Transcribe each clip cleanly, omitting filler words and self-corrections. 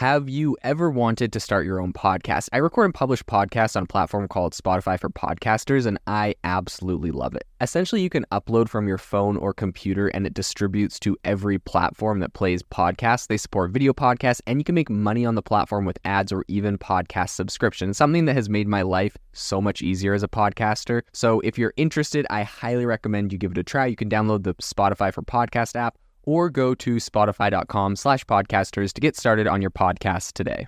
Have you ever wanted to start your own podcast? I record and publish podcasts on a platform called Spotify for Podcasters, and I absolutely love it. Essentially, you can upload from your phone or computer, and it distributes to every platform that plays podcasts. They support video podcasts, and you can make money on the platform with ads or even podcast subscriptions, something that has made my life so much easier as a podcaster. So if you're interested, I highly recommend you give it a try. You can download the Spotify for Podcast app, or go to spotify.com/podcasters to get started on your podcast today.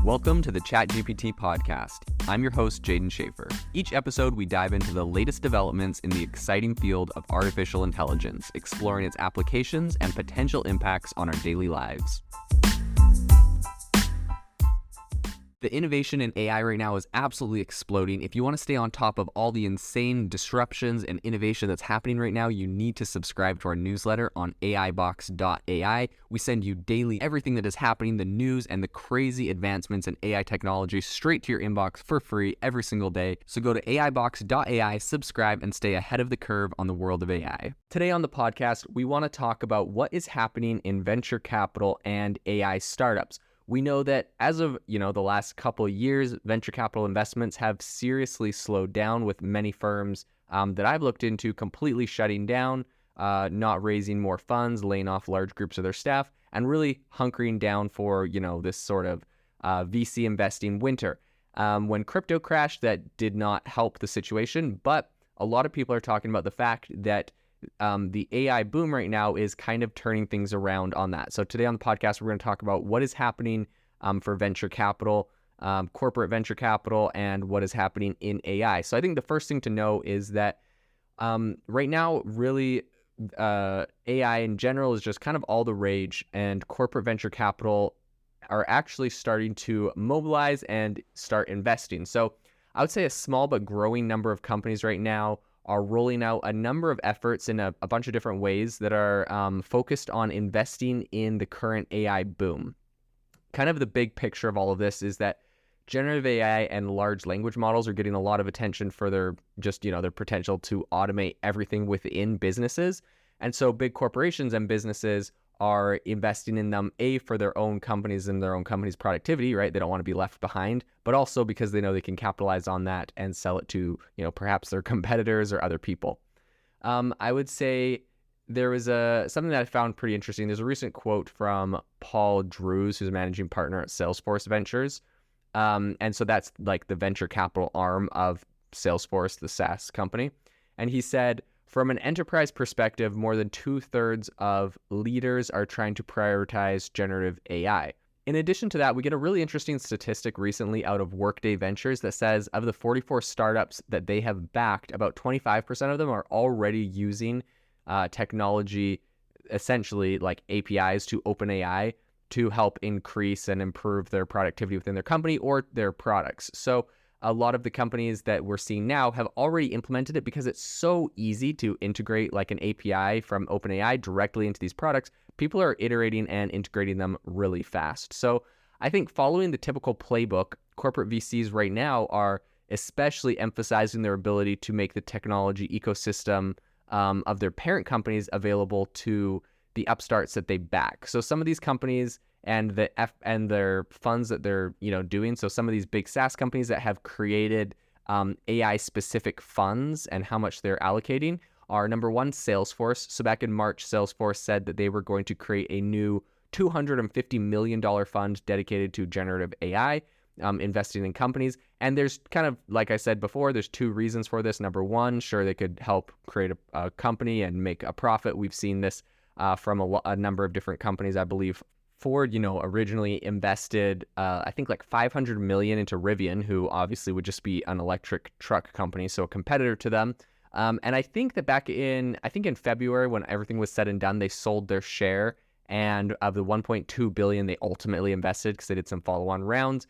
Welcome to the ChatGPT podcast. I'm your host, Jaden Schaefer. Each episode, we dive into the latest developments in the exciting field of artificial intelligence, exploring its applications and potential impacts on our daily lives. The innovation in AI right now is absolutely exploding. If you want to stay on top of all the insane disruptions and innovation that's happening right now, you need to subscribe to our newsletter on AIBox.ai. We send you daily everything that is happening, the news and the crazy advancements in AI technology straight to your inbox for free every single day. So go to AIBox.ai, subscribe, and stay ahead of the curve on the world of AI. Today on the podcast, we want to talk about what is happening in venture capital and AI startups. We know that as of, the last couple of years, venture capital investments have seriously slowed down, with many firms that I've looked into completely shutting down, not raising more funds, laying off large groups of their staff, and really hunkering down for, this sort of VC investing winter. When crypto crashed, that did not help the situation, but a lot of people are talking about the fact that the AI boom right now is kind of turning things around on that. So today on the podcast, we're going to talk about what is happening for venture capital, corporate venture capital, and what is happening in AI. So I think the first thing to know is that right now, really, AI in general is just kind of all the rage, and corporate venture capital are actually starting to mobilize and start investing. So I would say a small but growing number of companies right now are rolling out a number of efforts in a bunch of different ways that are focused on investing in the current AI boom. Kind of the big picture of all of this is that generative AI and large language models are getting a lot of attention for their their potential to automate everything within businesses. And so big corporations and businesses are investing in them, for their own companies and their own company's productivity, right? They don't want to be left behind, but also because they know they can capitalize on that and sell it to, perhaps their competitors or other people. I would say there was something that I found pretty interesting. There's a recent quote from Paul Drews, who's a managing partner at Salesforce Ventures. And so that's like the venture capital arm of Salesforce, the SaaS company. And he said, from an enterprise perspective, more than 2/3 of leaders are trying to prioritize generative AI. In addition to that, we get a really interesting statistic recently out of Workday Ventures that says of the 44 startups that they have backed, about 25% of them are already using technology, essentially like APIs to OpenAI, to help increase and improve their productivity within their company or their products. So a lot of the companies that we're seeing now have already implemented it because it's so easy to integrate like an API from OpenAI directly into these products. People are iterating and integrating them really fast. So I think following the typical playbook, corporate VCs right now are especially emphasizing their ability to make the technology ecosystem of their parent companies available to the upstarts that they back. So some of these companies and their funds that they're doing. So some of these big SaaS companies that have created AI specific funds and how much they're allocating are, number one, Salesforce. So back in March, Salesforce said that they were going to create a new $250 million fund dedicated to generative AI, investing in companies. And there's kind of, like I said before, there's two reasons for this. Number one, sure, they could help create a company and make a profit. We've seen this from a number of different companies. I believe Ford, originally invested, I think like $500 million into Rivian, who obviously would just be an electric truck company, so a competitor to them. And I think that back in February, when everything was said and done, they sold their share. And of the $1.2 billion they ultimately invested, because they did some follow-on rounds,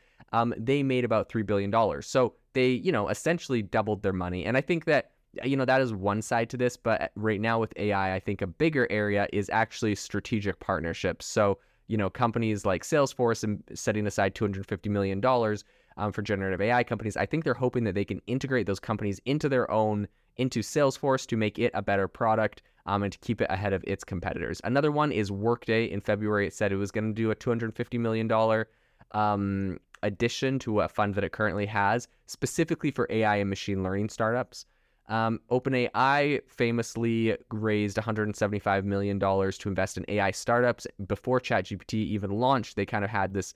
they made about $3 billion. So they, essentially doubled their money. And I think that, that is one side to this. But right now with AI, I think a bigger area is actually strategic partnerships. So companies like Salesforce and setting aside $250 million for generative AI companies, I think they're hoping that they can integrate those companies into Salesforce to make it a better product, and to keep it ahead of its competitors. Another one is Workday. In February, it said it was going to do a $250 million addition to a fund that it currently has, specifically for AI and machine learning startups. OpenAI famously raised $175 million to invest in AI startups. Before ChatGPT even launched, they kind of had this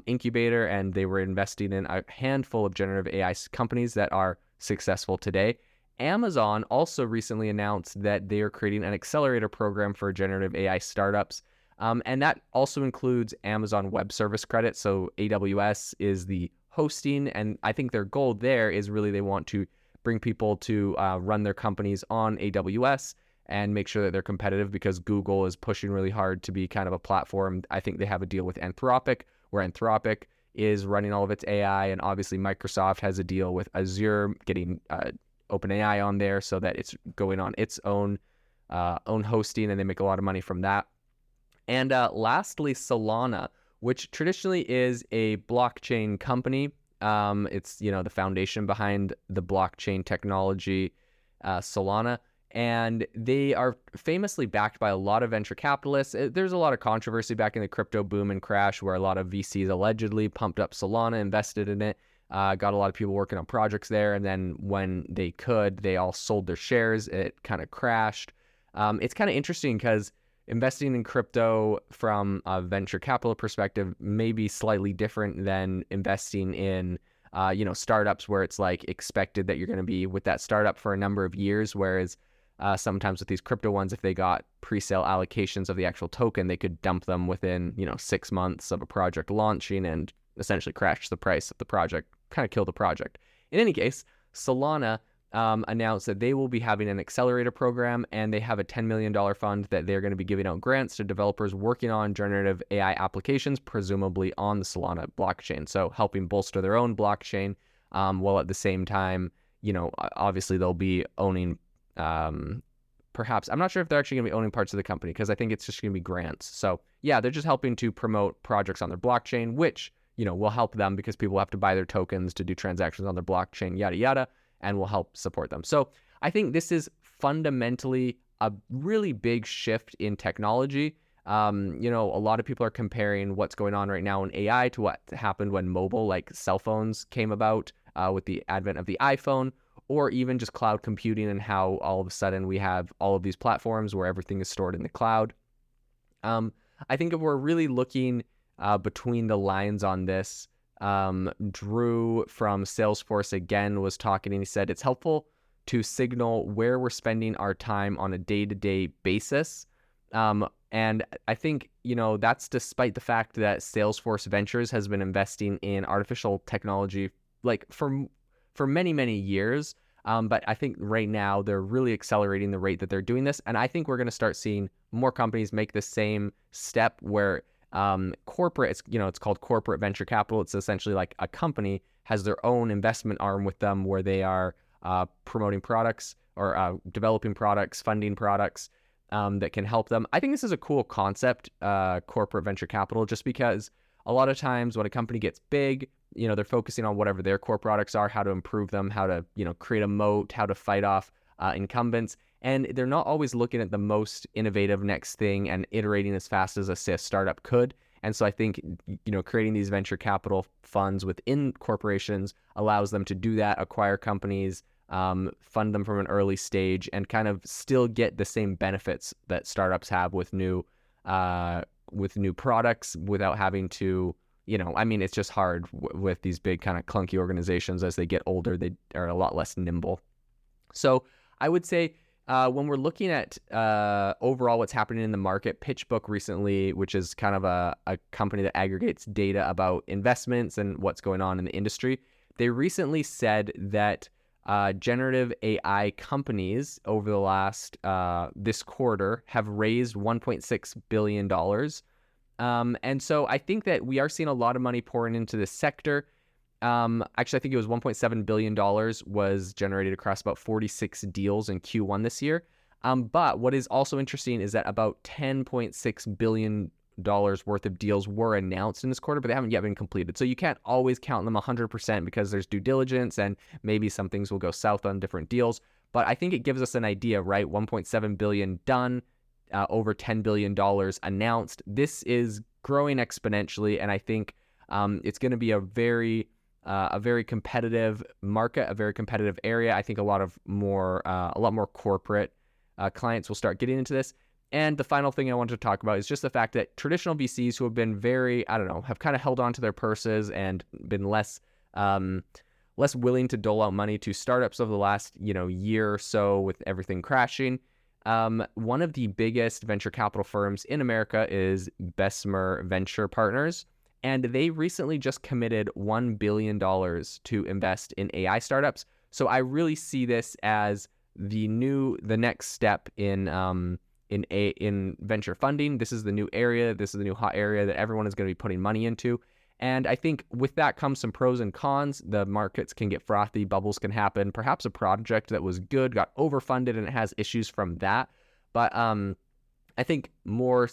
incubator, and they were investing in a handful of generative AI companies that are successful today. Amazon also recently announced that they are creating an accelerator program for generative AI startups. And that also includes Amazon Web Service credit. So AWS is the hosting, and I think their goal there is really they want to bring people to run their companies on AWS and make sure that they're competitive, because Google is pushing really hard to be kind of a platform. I think they have a deal with Anthropic, where Anthropic is running all of its AI, and obviously Microsoft has a deal with Azure, getting OpenAI on there so that it's going on its own hosting, and they make a lot of money from that. And lastly, Solana, which traditionally is a blockchain company. It's, the foundation behind the blockchain technology, Solana, and they are famously backed by a lot of venture capitalists. There's a lot of controversy back in the crypto boom and crash where a lot of VCs allegedly pumped up Solana, invested in it, got a lot of people working on projects there, and then when they could, they all sold their shares. It kind of crashed. It's kind of interesting because investing in crypto from a venture capital perspective may be slightly different than investing in, startups where it's like expected that you're going to be with that startup for a number of years. Whereas sometimes with these crypto ones, if they got pre-sale allocations of the actual token, they could dump them within, 6 months of a project launching and essentially crash the price of the project, kind of kill the project. In any case, Solana announced that they will be having an accelerator program, and they have a $10 million fund that they're going to be giving out grants to developers working on generative AI applications, presumably on the Solana blockchain. So helping bolster their own blockchain, while at the same time, obviously they'll be owning, perhaps, I'm not sure if they're actually going to be owning parts of the company, because I think it's just going to be grants. So yeah, they're just helping to promote projects on their blockchain, which, will help them because people have to buy their tokens to do transactions on their blockchain, yada, yada, and will help support them. So I think this is fundamentally a really big shift in technology. A lot of people are comparing what's going on right now in AI to what happened when mobile, like cell phones, came about with the advent of the iPhone, or even just cloud computing and how all of a sudden we have all of these platforms where everything is stored in the cloud. I think if we're really looking between the lines on this, Drew from Salesforce again was talking, and he said it's helpful to signal where we're spending our time on a day-to-day basis. And I think, that's despite the fact that Salesforce Ventures has been investing in artificial technology like for many, many years. But I think right now they're really accelerating the rate that they're doing this. And I think we're going to start seeing more companies make the same step where corporate, it's called corporate venture capital. It's essentially like a company has their own investment arm with them where they are promoting products or developing products, funding products that can help them. I think this is a cool concept, corporate venture capital, just because a lot of times when a company gets big, they're focusing on whatever their core products are, how to improve them, how to, create a moat, how to fight off incumbents. And they're not always looking at the most innovative next thing and iterating as fast as a startup could. And so I think, creating these venture capital funds within corporations allows them to do that, acquire companies, fund them from an early stage, and kind of still get the same benefits that startups have with new products without having to, it's just hard with these big kind of clunky organizations. As they get older, they are a lot less nimble. So I would say, when we're looking at overall what's happening in the market, PitchBook recently, which is kind of a company that aggregates data about investments and what's going on in the industry, they recently said that generative AI companies over the last this quarter have raised $1.6 billion. And so I think that we are seeing a lot of money pouring into this sector. Actually, I think it was $1.7 billion was generated across about 46 deals in Q1 this year. But what is also interesting is that about $10.6 billion worth of deals were announced in this quarter, but they haven't yet been completed. So you can't always count them 100% because there's due diligence and maybe some things will go south on different deals. But I think it gives us an idea, right? 1.7 billion done, over $10 billion announced. This is growing exponentially, and I think it's going to be a very competitive market, a very competitive area. I think a lot more corporate clients will start getting into this. And the final thing I want to talk about is just the fact that traditional VCs who have been have kind of held on to their purses and been less willing to dole out money to startups over the last year or so with everything crashing. One of the biggest venture capital firms in America is Bessemer Venture Partners, and they recently just committed $1 billion to invest in AI startups. So I really see this as the next step in venture funding. This is the new area. This is the new hot area that everyone is going to be putting money into. And I think with that comes some pros and cons. The markets can get frothy, bubbles can happen. Perhaps a project that was good got overfunded and it has issues from that. But I think more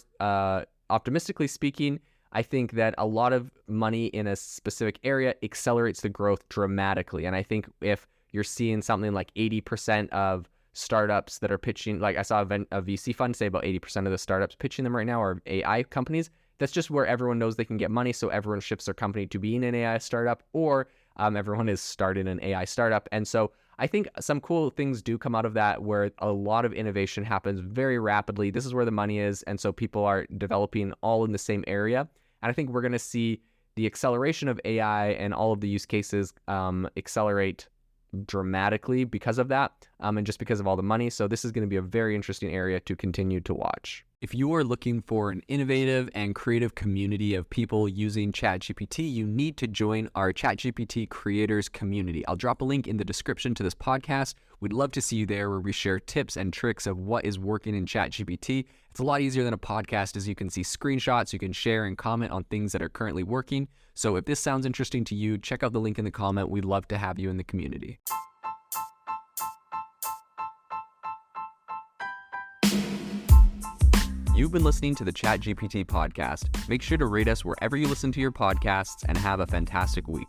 optimistically speaking, I think that a lot of money in a specific area accelerates the growth dramatically. And I think if you're seeing something like 80% of startups that are pitching, like I saw a VC fund say about 80% of the startups pitching them right now are AI companies. That's just where everyone knows they can get money, so everyone shifts their company to being an AI startup, or everyone is starting an AI startup. And so I think some cool things do come out of that, where a lot of innovation happens very rapidly. This is where the money is, and so people are developing all in the same area. And I think we're going to see the acceleration of AI and all of the use cases accelerate dramatically because of that, and just because of all the money. So this is going to be a very interesting area to continue to watch. If you are looking for an innovative and creative community of people using ChatGPT, you need to join our ChatGPT creators community. I'll drop a link in the description to this podcast. We'd love to see you there, where we share tips and tricks of what is working in ChatGPT. It's a lot easier than a podcast, as you can see screenshots, you can share and comment on things that are currently working. So if this sounds interesting to you, check out the link in the comment. We'd love to have you in the community. You've been listening to the ChatGPT podcast. Make sure to rate us wherever you listen to your podcasts, and have a fantastic week.